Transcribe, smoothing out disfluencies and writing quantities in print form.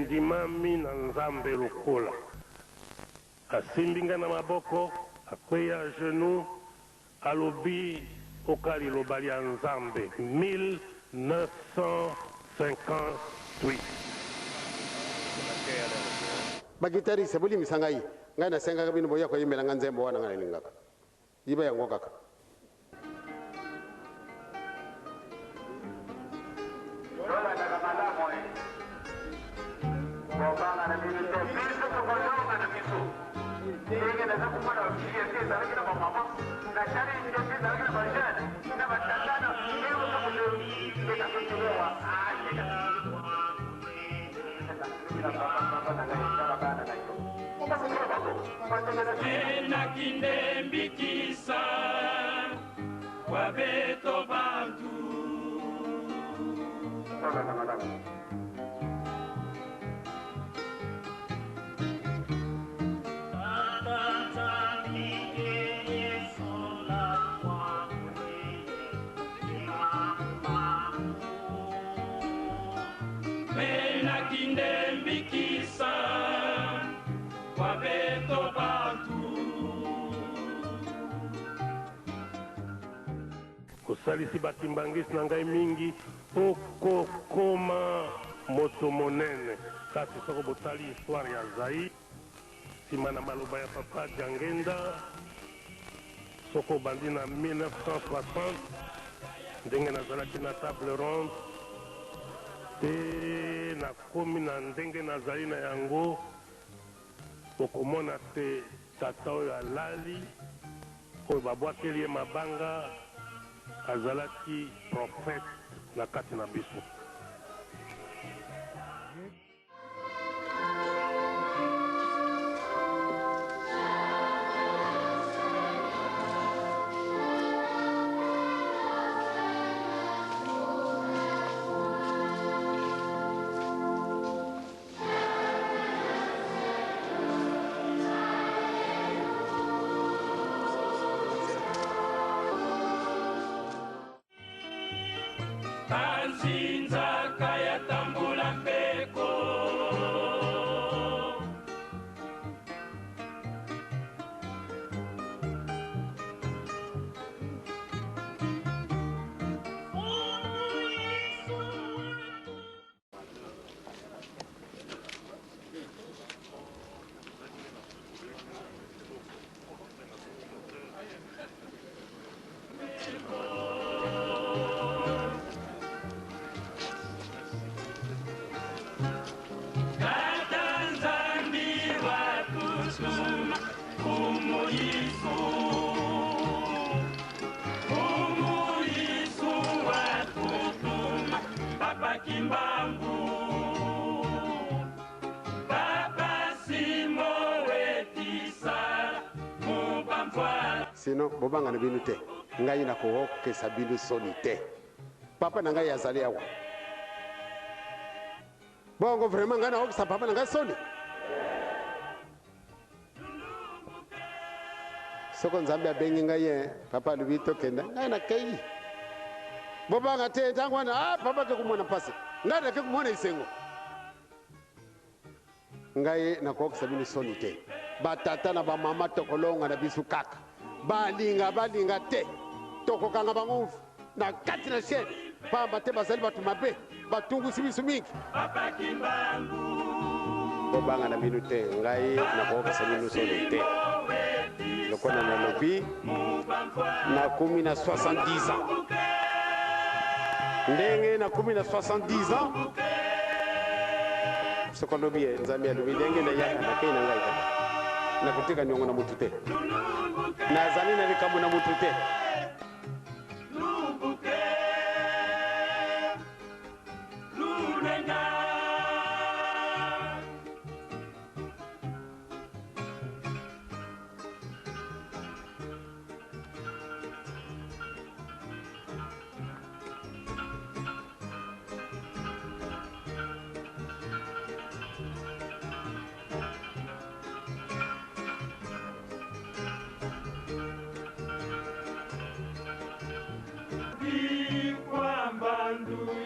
endimami na nzambe lokola asimbinga na maboko akweya genou alobi okali loba lya nzambe 1958 bagitarise buli misangai ngai nasenga kabino boya ko yimela nganzembo wana ngalingaka yiba yango kaka Ena kindembikisa kwa beto bantu Ena kindembikisa kwa beto bantu kosalisi batimbangisi na ngai mingi okokoma moto monene kasi soko botali histoire ya Zaïre nsima na maloba ya papa Diangenda soko bandi na 1960 ndenge nazalaki na table ronde te nakomi na ndenge nazali na yango okomona te tata oyo alali oyo babwakeli ye mabanga azalaki prophète na kati na biso Kanzinza kaya tambula mpeko sino bobanga na bino te ngai na ko kesa bino soni te papa na ngai azali awa bongo vraiment ngai na ko kesa papa na ngai soni soko nzambe abengi ngai papa alobi tokenda ngai na kei bobanga te ntango wana papa ke kumona pasi ngai na ke kumona isengo ngai na ko kesa bino soni te batata na bamama tokolonga na bisu kaka balinga te tokokanga bango na kati na chaîne pamba te bazali bato mabe batungusi biso mingi bobanga na bino te ngai nakokesa bino soni te lokola nalobi nakomi na 70 ans ndenge nakomi na 70 ans soko lobi nzambe alobi ndenge na yaka nakei na ngai kaka nakotika niongo na mutu te nazali na likambo na mutu te Kwamba ndu